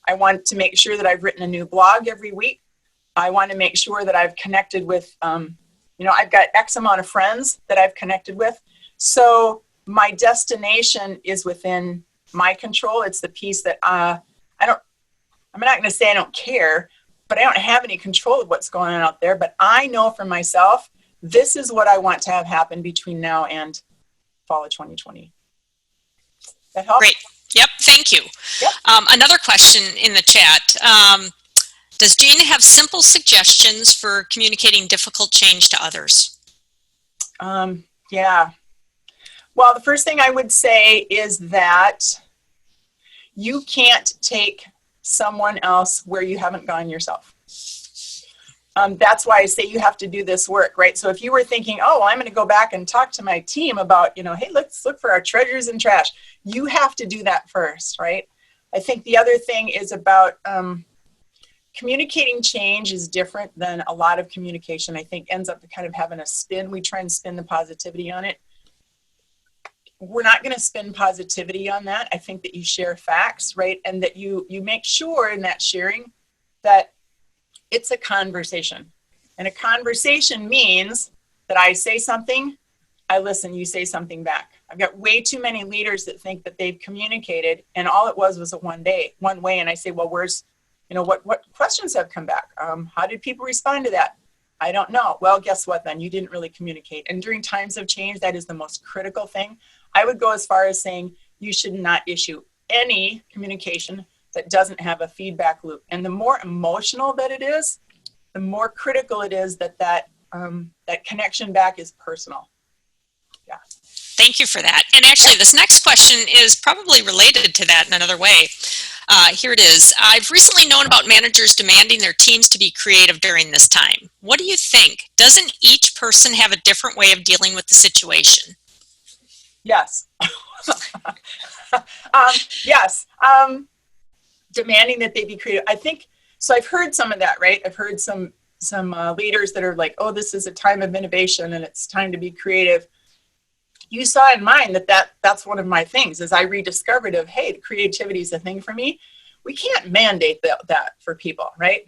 S2: I want to make sure that I've written a new blog every week. I want to make sure that I've connected with, I've got X amount of friends that I've connected with. So my destination is within my control. It's the piece that I'm not going to say I don't care, but I don't have any control of what's going on out there. But I know for myself, this is what I want to have happen between now and fall of 2020. That help?
S1: Great. Yep. Thank you.
S2: Yep.
S1: Another question in the chat. Does Jean have simple suggestions for communicating difficult change to others?
S2: Yeah. Well, the first thing I would say is that you can't take someone else where you haven't gone yourself. That's why I say you have to do this work, right? So if you were thinking, oh, I'm going to go back and talk to my team about, hey, let's look for our treasures in trash. You have to do that first, right? I think the other thing is about communicating change is different than a lot of communication. I think ends up kind of having a spin. We try and spin the positivity on it. We're not going to spin positivity on that. I think that you share facts, right? And that you make sure in that sharing that it's a conversation. And a conversation means that I say something, I listen, you say something back. I've got way too many leaders that think that they've communicated and all it was a one way. And I say, well, where's, what questions have come back? How did people respond to that? I don't know. Well, guess what then? You didn't really communicate. And during times of change, that is the most critical thing. I would go as far as saying you should not issue any communication that doesn't have a feedback loop. And the more emotional that it is, the more critical it is that connection back is personal. Yeah.
S1: Thank you for that. And actually, this next question is probably related to that in another way. Here it is. I've recently known about managers demanding their teams to be creative during this time. What do you think? Doesn't each person have a different way of dealing with the situation?
S2: Yes. Yes. Demanding that they be creative. I think, so I've heard some of that, right? I've heard some leaders that are like, oh, this is a time of innovation and it's time to be creative. You saw in mine that's one of my things is I rediscovered of, hey, creativity is a thing for me. We can't mandate that for people, right?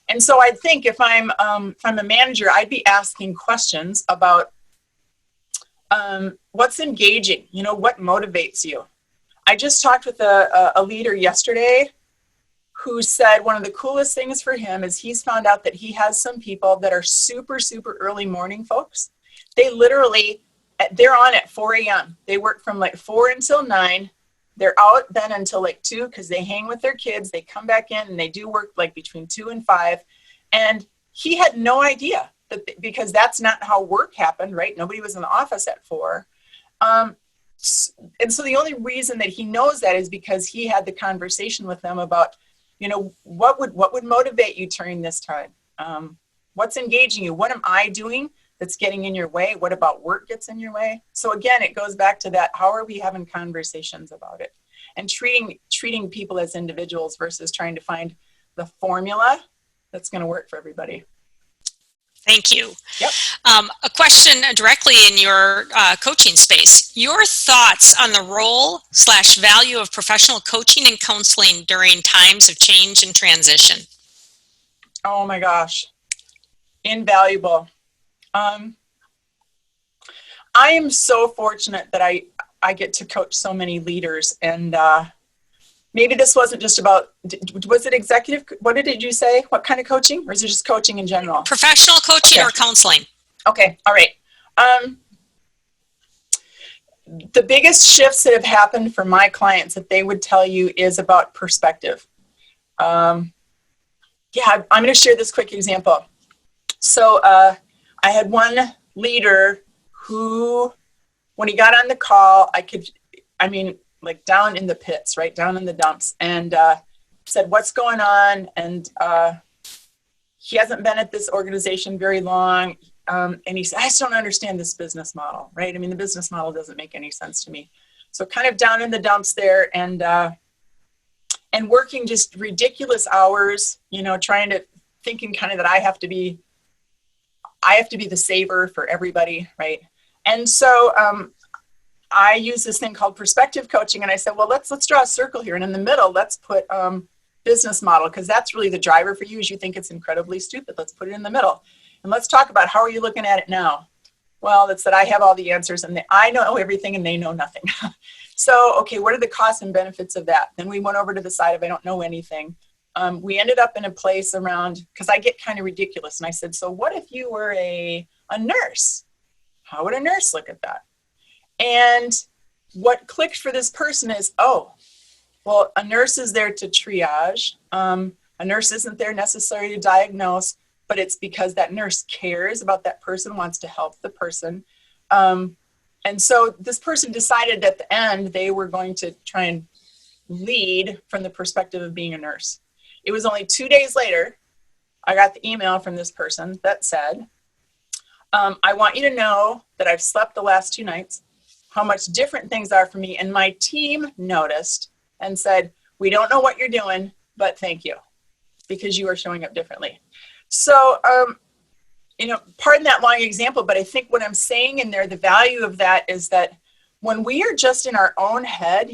S2: And so I think if I'm a manager, I'd be asking questions about what's engaging, what motivates you. I just talked with a leader yesterday who said one of the coolest things for him is he's found out that he has some people that are super, super early morning folks. They're on at 4 a.m. They work from like 4 until 9. They're out then until like 2 because they hang with their kids. They come back in and they do work like between 2 and 5. And he had no idea because that's not how work happened, right? Nobody was in the office at 4. And so the only reason that he knows that is because he had the conversation with them about, what would motivate you during this time? What's engaging you? What am I doing that's getting in your way? What about work gets in your way? So again, it goes back to that. How are we having conversations about it and treating people as individuals versus trying to find the formula that's going to work for everybody?
S1: Thank you.
S2: Yep.
S1: A question directly in your coaching space. Your thoughts on the role/value of professional coaching and counseling during times of change and transition?
S2: Oh my gosh. Invaluable. I am so fortunate that I get to coach so many leaders, and maybe this wasn't just about, was it executive? What did you say? What kind of coaching? Or is it just coaching in general?
S1: Professional coaching or counseling.
S2: Okay. All right. The biggest shifts that have happened for my clients that they would tell you is about perspective. I'm going to share this quick example. So I had one leader who, when he got on the call, like down in the pits, right? Down in the dumps, and said, what's going on? And he hasn't been at this organization very long. And he said, I just don't understand this business model, right? The business model doesn't make any sense to me. So kind of down in the dumps there, and working just ridiculous hours, thinking kind of that I have to be the saver for everybody, right? And so I use this thing called perspective coaching, and I said, well, let's draw a circle here, and in the middle, let's put business model, because that's really the driver for you. Is you think it's incredibly stupid. Let's put it in the middle, and let's talk about how are you looking at it now. Well, it's that I have all the answers, and I know everything, and they know nothing. So, okay, what are the costs and benefits of that? Then we went over to the side of I don't know anything. We ended up in a place around, because I get kind of ridiculous, and I said, so what if you were a nurse? How would a nurse look at that? And what clicked for this person is, oh, well, a nurse is there to triage. A nurse isn't there necessarily to diagnose, but it's because that nurse cares about that person, wants to help the person. And so this person decided at the end they were going to try and lead from the perspective of being a nurse. It was only 2 days later, I got the email from this person that said, I want you to know that I've slept the last 2 nights, how much different things are for me. And my team noticed and said, we don't know what you're doing, but thank you, because you are showing up differently. So, pardon that long example, but I think what I'm saying in there, the value of that is that when we are just in our own head,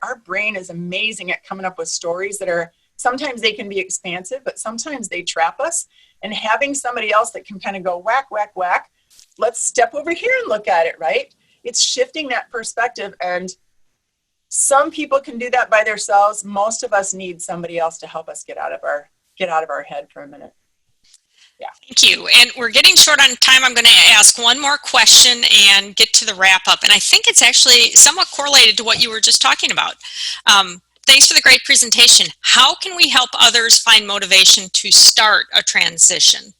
S2: our brain is amazing at coming up with stories that are, sometimes they can be expansive, but sometimes they trap us. And having somebody else that can kind of go whack, whack, whack, let's step over here and look at it, right? It's shifting that perspective. And some people can do that by themselves. Most of us need somebody else to help us get out of our head for a minute. Yeah.
S1: Thank you. And we're getting short on time. I'm going to ask one more question and get to the wrap up. And I think it's actually somewhat correlated to what you were just talking about. thanks for the great presentation. How can we help others find motivation to start a transition?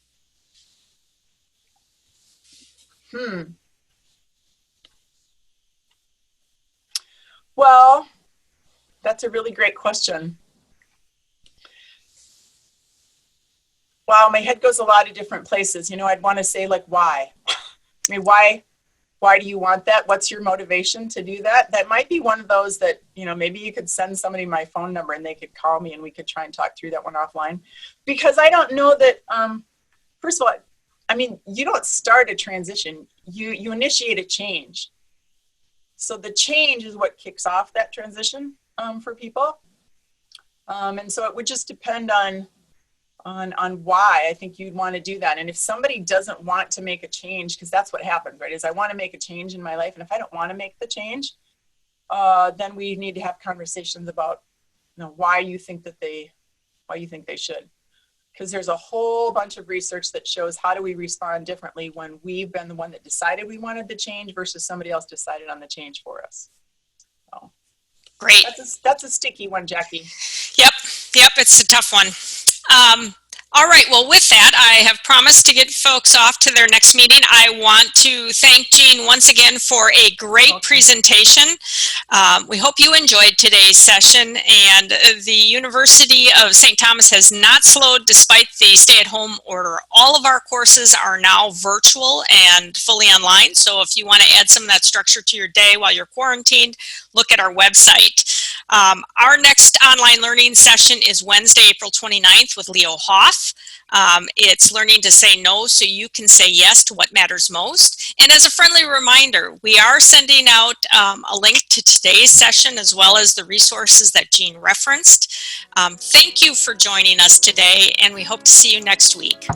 S2: Well, that's a really great question. Wow, my head goes a lot of different places. You know, I'd want to say, like, why? I mean, why do you want that? What's your motivation to do that? That might be one of those that, you know, maybe you could send somebody my phone number and they could call me and we could try and talk through that one offline. Because I don't know that, first of all, I mean, you don't start a transition, you initiate a change. So the change is what kicks off that transition for people. And so it would just depend on why I think you'd want to do that. And if somebody doesn't want to make a change, because that's what happens, right? Is I want to make a change in my life. And if I don't want to make the change, then we need to have conversations about, you know, why you think they should. Because there's a whole bunch of research that shows how do we respond differently when we've been the one that decided we wanted the change versus somebody else decided on the change for us. So,
S1: great.
S2: That's a sticky one, Jackie.
S1: Yep, it's a tough one. All right, well, with that, I have promised to get folks off to their next meeting. I want to thank Jean once again for a great presentation. We hope you enjoyed today's session, and the University of St. Thomas has not slowed despite the stay-at-home order. All of our courses are now virtual and fully online, so if you want to add some of that structure to your day while you're quarantined, look at our website. Our next online learning session is Wednesday, April 29th with Leo Hoff. It's learning to say no so you can say yes to what matters most. And as a friendly reminder, we are sending out a link to today's session as well as the resources that Jean referenced. Thank you for joining us today, and we hope to see you next week.